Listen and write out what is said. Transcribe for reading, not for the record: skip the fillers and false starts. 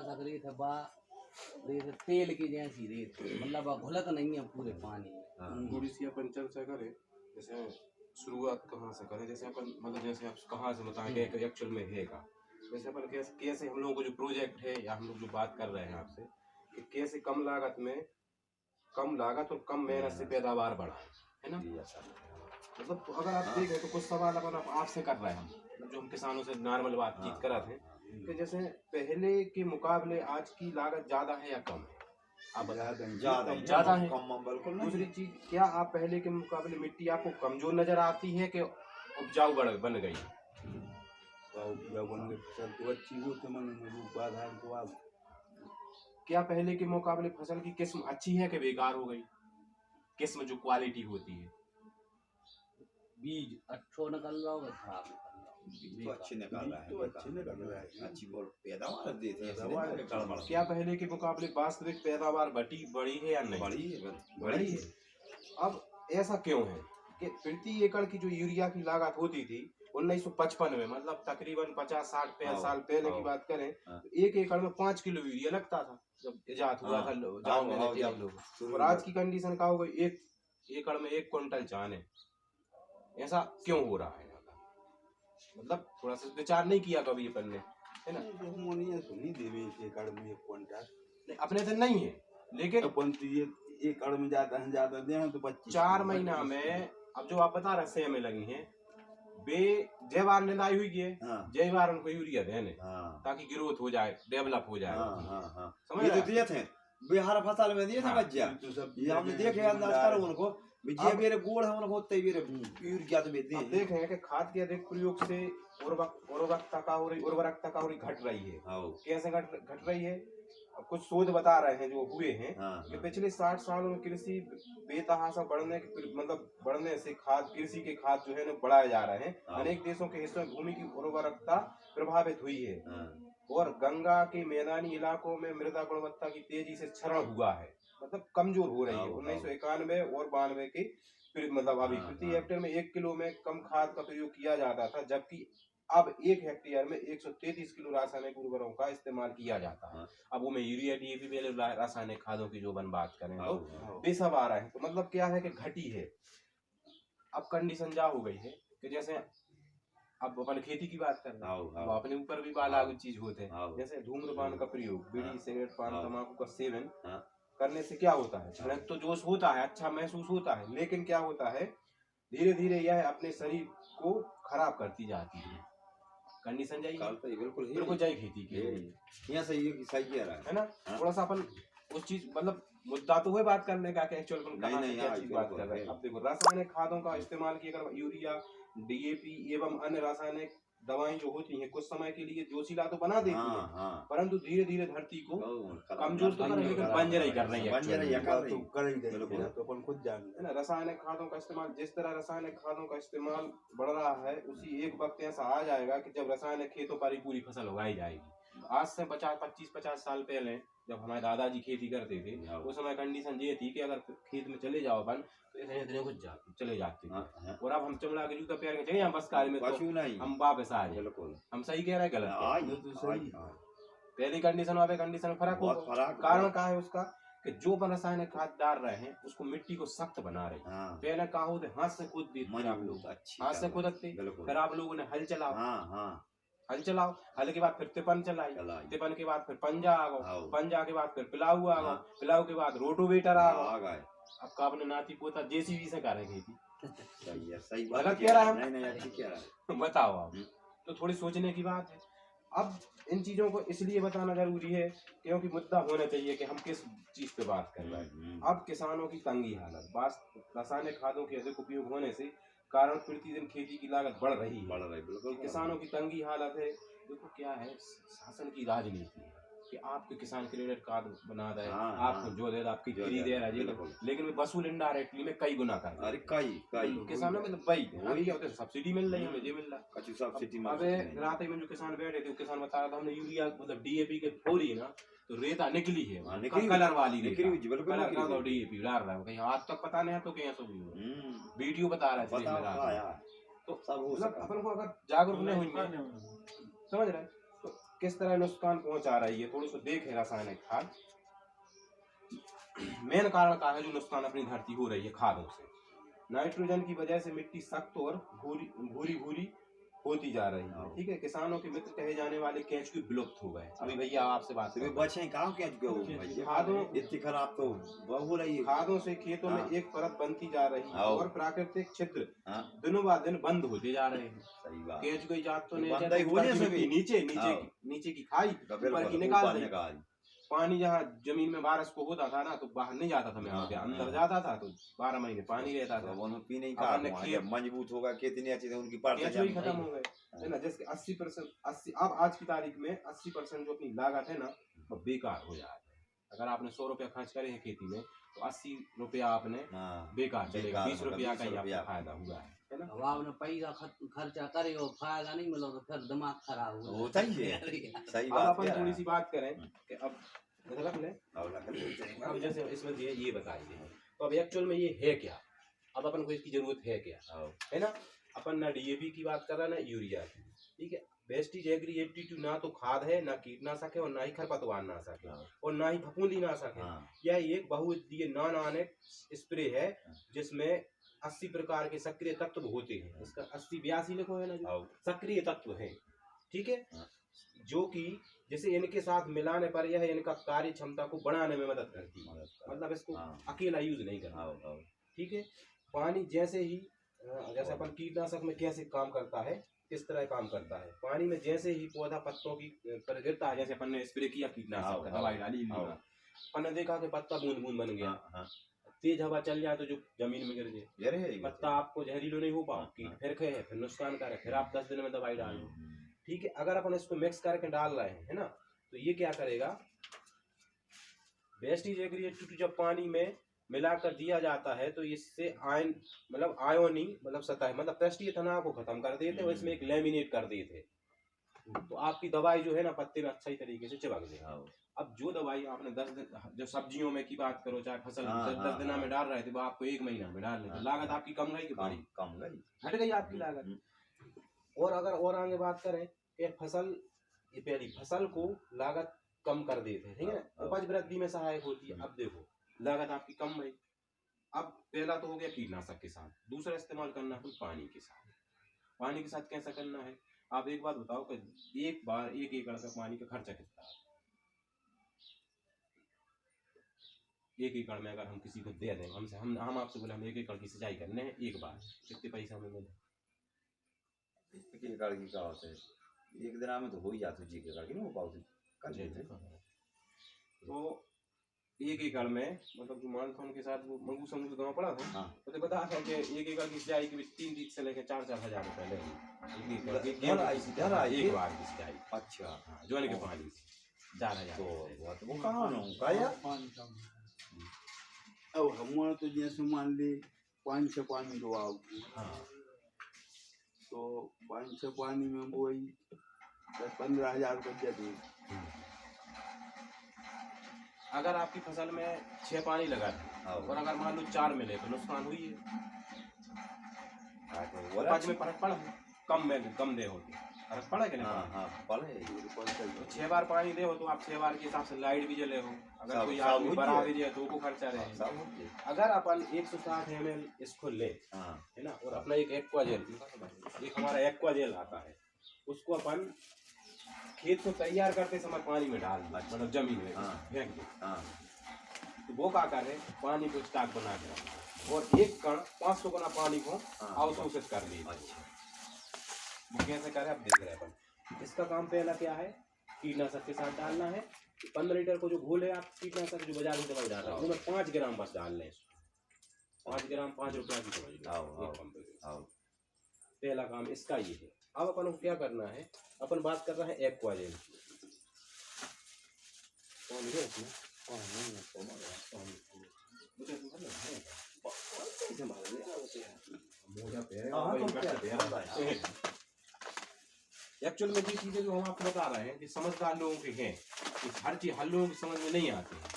कीटनाशक रेत है बा रेत तेल की जैसी रेत मतलब घुलत नहीं है पूरे पानी में। थोड़ी सी अपन चर्चा करें, जैसे शुरुआत कहाँ से करें, जैसे अपन मतलब जैसे आप कहाँ से बताएं कि एक्चुअल में है का, जैसे अपन कैसे हम लोगों को जो प्रोजेक्ट है या हम लोग जो बात कर रहे हैं आपसे कि कैसे कम लागत और कम मेहनत से पैदावार बढ़ाएं, है ना। मतलब तो अगर आप देखें तो कुछ सवाल अपन आपसे कर रहे हैं हम जो हम किसानों से नॉर्मल बातचीत कर रहे थे कि जैसे पहले के मुकाबले आज की लागत ज्यादा है या कम है, आप ज्यादा है। दूसरी चीज, क्या आप पहले के मुकाबले मिट्टी आपको कमजोर नजर आती है कि उपजाऊ बन गई? क्या पहले के मुकाबले फसल की किस्म अच्छी है कि बेकार हो गई? किस्म जो क्वालिटी होती है, बीज अच्छो निकल रहा होगा खराब निकल रहा तो अच्छे निकल रहा है अच्छी पैदावार देते हैं। क्या पहले के मुकाबले वास्तविक पैदावार बढ़ी है या नहीं? बढ़ी है। अब ऐसा क्यों है कि प्रति एकड़ की जो यूरिया की लागत होती थी 1955 में, मतलब तकरीबन 50-60 साल पहले की बात करें तो 1 एकड़ में 5 किलो यूरिया लगता था जब इजाद हुआ था जानने लगे लोग। और आज की कंडीशन का हो गई 1 एकड़ में 1 क्विंटल चाने। ऐसा क्यों हो रहा है? मतलब थोड़ा सा विचार नहीं किया कभी अपन ने, है ना। अपने से नहीं है लेकिन एकड़ में ज्यादा दे तो 4 महीना में अब जो आप बता रहे से में लगी हैं बे जैवार ने लाई हुई है, जैवार उनको यूरिया देने ताकि ग्रोथ हो जाए, डेवलप हो जाए। समझ रहे दिए थे बिहार फसल में दिए थे बच्चा, ये हमने देखे अंदाज करो उनको विजय मेरे गोड़ है उनको होते मेरे यूरिया तो देते हैं। देखें कि खाद के अधिक प्रयोग से उर्वरकता का हो रही घट रही है। कैसे घट रही है? अब कुछ शोध बता रहे हैं जो हुए हैं कि पिछले 60 सालों में कृषि बेतहाशा बढ़ने से कृषि के खाद जो है ना बढ़ाए जा रहे हैं। अनेक देशों के हिस्सों में भूमि की उर्वरकता प्रभावित हुई है और गंगा के मैदानी इलाकों में मृदा गुणवत्ता की तेजी से क्षरण हुआ है, मतलब कमजोर हो रही है। 1991 और 92 के मतलब अभी प्रति हेक्टेयर में 1 किलो में कम खाद का प्रयोग किया जाता था, जबकि अब 1 हेक्टेयर में 133 किलो रासायनिक उर्वरकों का इस्तेमाल किया जाता है। अब वो में यूरिया डीएपी रासायनिक खादों की जो बात करें तो वे सब आ रहे हैं। तो मतलब क्या है कि घटी है। अब कंडीशन जा हो गई है कि जैसे अब अपन खेती की बात कर रहे हैं, अब अपने ऊपर भी लागू चीज होते हैं, जैसे धूम्रपान का प्रयोग, बीड़ी सिगरेट पान तंबाकू का सेवन करने से क्या होता है? क्षणिक तो जोश होता है, अच्छा महसूस होता है, लेकिन क्या होता है धीरे धीरे यह अपने शरीर को खराब करती जाती है। कंडीशन जाइए बिल्कुल जाए खेती के यहाँ सही कह रहा है ना। थोड़ा सा अपन उस चीज मतलब मुद्दा तो है बात करने का कि एक्चुअल में कहां से क्या चीज बात कर रहे हैं। अब देखो रासायनिक खादों का इस्तेमाल किया अगर यूरिया डीएपी एवं अन्य रासायनिक दवाएं जो होती हैं कुछ समय के लिए जोशीला तो बना देती हैं, परंतु धीरे धीरे धरती को कमजोर तो कर रही है लेकिन बंजर ही कर रही है। तो अपन खुद जानते हैं ना रासायनिक खादों का इस्तेमाल, जिस तरह रासायनिक खादों का इस्तेमाल बढ़ रहा है उसी एक वक्त ऐसा आ जाएगा कि जब रासायनिक खेतों पर ही पूरी फसल उगाई जाएगी। आज से 25-50 साल पहले जब हमारे दादाजी खेती करते थे उस समय कंडीशन ये थी कि अगर खेत में चले जाओ अपन तो इतने कुछ चले जाते थे। और अब हम चमड़ा के जूता पैर के चले हम बस कार्य में तो हम वापस आ जाए। हम सही कह रहे हैं गलत? पहली कंडीशन और कंडीशन फर्क होगा। कारण क्या है उसका कि जो अपन रासायनिक खाद डाल रहे हैं उसको मिट्टी को सख्त बना रहे हैं। पहले कहा होते हाथ से खुद देते आप लोग, हाथ से खुदते, फिर आप लोगों ने हल चलाओ, हल के बाद फिर तिपन चलाई, तिपन के बाद फिर पंजा आ गो, पंजा के बाद फिर पिलाऊ आ गो, पिलाऊ के बाद रोटोवेटर आ गो। अब का अपने नाती पोता जेसीबी से करेंगे खेती। सही गलत कह रहा है? नहीं बताओ आप। तो थोड़ी सोचने की बात है। अब इन चीजों को इसलिए बताना जरूरी है क्योंकि मुद्दा होना चाहिए कि हम किस चीज पे बात कर रहे हैं। अब किसानों की तंगी हालत, रासायनिक खादों के अधिक उपयोग होने से कारण प्रतिदिन खेती की लागत बढ़ रही है। किसानों की तंगी हालत है। देखो क्या है, शासन की राजनीति है कि आपके किसान क्रेडिट कार्ड बना दे, आपको जो दे आपकी फ्री दे रहा है, लेकिन वसूल इनडायरेक्टली में कई गुना कर रहा है। किसानों में तो सब्सिडी मिल रही है, मुझे मिल रहा है। अबे रात में जो किसान बैठे थे किसान बता रहा था हमने यूरिया मतलब डीएपी के फोड़ी ना तो रेता निकली है, कलर वाली कलर का तो डीएपी डाल रहा है कहीं आज तक पता नहीं है तो कहीं सब वीडियो बता रहा है। तो सब अपन को अगर जागरूक नहीं होंगे समझ रहे तो किस तरह नुकसान पहुंचा रही है, थोड़ा सा देखें रासायनिक खाद। मेन कारण का है जो नुकसान अपनी धरती हो रही है खादों से। नाइट्रोजन की वजह से मिट्टी सख्त और भूरी भूरी होती जा रही है। ठीक है, किसानों के मित्र कहे जाने वाले केंचुए विलुप्त हो गए। अभी भैया आपसे बात करें, बचे कहाँ केंचुए हो भैया, खादों इतनी खराब तो हो रही है। खादों से खेतों में एक परत बनती जा रही है और प्राकृतिक छिद्र दिनों बाद दिन बंद होते जा रहे हैं। सही बात, केंचुए जात तो नीचे की खाई ऊपर की निकाल दी। पानी जहाँ जमीन में बारिश को होता था ना तो बाहर नहीं जाता था, मैं अंदर जाता था तो 12 महीने पानी रहता था। पीने का मजबूत होगा, कितनी अच्छी उनकी खत्म हो गए है ना। जैसे 80% अब आज की तारीख में 80% जो अपनी लागत है ना वो बेकार हो जाती है। अगर आपने 100 रुपया खर्च करे हैं खेती में तो 80 रुपया आपने बेकार चलेगा, 20 रुपया का ही आपको फायदा हुआ है ना। अब आपने पैसा खर्चा करे और फायदा नहीं मिला तो फिर दिमाग खराब होता ही है। सही अब बात अपन थोड़ी सी बात करें कि अब रख ले, अब जैसे इसमें ये बताइए तो अब एक्चुअल में ये है क्या, अब अपन को इसकी जरूरत है क्या, है ना। अपन ना डीएपी की बात कर रहे हैं ना यूरिया की, ठीक है। वेस्टेज एग्री 82 ना तो खाद है, ना कीटनाशक है और ना ही खरपतवार नाशक है और ना ही फफूंदी नाशक है। यह एक बहुउद्देशीय नॉन आयनिक स्प्रे है जिसमें 80 प्रकार के सक्रिय तत्व होते हैं। इसका 80-82 लिखो है ना, जो सक्रिय तत्व है, ठीक है, जो कि जिसे इनके साथ मिलाने पर यह इनका कार्य क्षमता को बढ़ाने में मदद करती है। मतलब इसको अकेला यूज नहीं करना, ठीक है। पानी जैसे अपन कीटनाशक में कैसे काम करता है, किस तरह काम करता है, पानी में जैसे ही पौधा पत्तों की पर गिरता है, जैसे अपन ने स्प्रे किया कीटनाशक का दवाई डाली, अपन ने देखा कि पत्ता बूंद बूंद बन गया, तेज हवा चल जाए तो जो जमीन में गिर जाए, पत्ता आपको जहरीलो नहीं हो पाओ, कीट फिर खे है, फिर नुकसान करे, फिर आप 10 दिन में दवाई डाल लो, ठीक है। अगर अपन इसको मिक्स करके डाल रहे हैं, है ना, तो ये क्या करेगा, वेस्टेज एग्री 82 जब पानी में मिलाकर दिया जाता है तो इससे आयन मतलब आयोनी मतलब सतह मतलब पृष्ठीय तनाव को खत्म कर देते और इसमें एक लेमिनेट कर देते, तो आपकी दवाई जो है ना पत्ते में अच्छी तरीके से चिपक जाए। अब जो दवाई आपने 10 दिन, जो सब्जियों में की बात करो चाहे फसल 10 दिन में डाल रहे थे वो आपको 1 महीना में डाल लेते, लागत आपकी कम गई कि बढ़ी, कम गई, हट गई आपकी लागत। और अगर और आगे बात करें कि फसल, ये पहली फसल को लागत कम कर देते हैं, ठीक है, उपज वृद्धि में सहायक होती है। अब देखो लागत आपकी कम गई। अब पहला तो हो गया कीटनाशक के साथ, दूसरा इस्तेमाल करना है पानी के साथ। पानी के साथ कैसा करना है, आप एक बात बताओ कि एक बार 1 एकड़ का पानी का खर्चा कितना है। 1 एकड़ में अगर हम किसी को दे दें, हमसे हम आपसे बोले हम 1 एकड़ की सिंचाई करने हैं एक बार, कितने पैसा हमें मिले। 1 एकड़ की क्या होता है, एक दिन में तो हो ही जाती है, 1 एकड़ की नहीं हो पाती कर देते। तो 1 एकड़ में मतलब जो मानसून के साथ वो मंगूस गाँव पड़ा था, तो बता था कि 1 एकड़ की सिंचाई के 3 से लेकर 4-4 हजार रुपए लगे एक बार की सिंचाई। अच्छा, ज्वार के पानी 4,000। तो वो कहाँ होगा यार पानी कम। अब हमारा तो जैसे मान ली 5 से पानी दो आओ, तो 5 से पानी में वही 10-15 हजार रुपया दे। अगर आपकी फसल में 6 पानी लगा है और अगर मान लो 4 मिले तो नुकसान हुई है, उपज में फर्क पड़ा, कम दे हो तो फर्क पड़ा कि नहीं। तो 6 बार पानी दे हो तो आप 6 बार के हिसाब से लाइट भी जले हो, अगर कोई आदमी बना भी जाए तो वो खर्चा रहे। अगर अपन 160 ml इसको ले, है ना, और अपना एक एक्वा जेल, एक हमारा एक्वा जेल आता है, उसको अपन खेत को तैयार करते समय पानी में डाल दो, मतलब जमीन में फेंक दो, तो वो क्या करे, पानी को स्टॉक बना के और एक कण 500 गुना पानी को अवशोषित कर ली। वो कैसे करे आप देख रहे हैं अपन। इसका काम पहला क्या है, कीटनाशक के साथ डालना है। 15 लीटर को जो घोल है आप कीटनाशक जो बाजार में दवाई डाल रहा है उसमें 5 ग्राम बस डाल लें, 5 ग्राम 5 रुपया की दवाई। पहला काम इसका ये है। अब अपन को क्या करना है, अपन बात कर रहे हैं एक्वा जेल की। एक्चुअल में ये चीजें जो हम आपको बता रहे हैं कि समझदार लोगों के हैं, हर लोगों की समझ में नहीं आती है।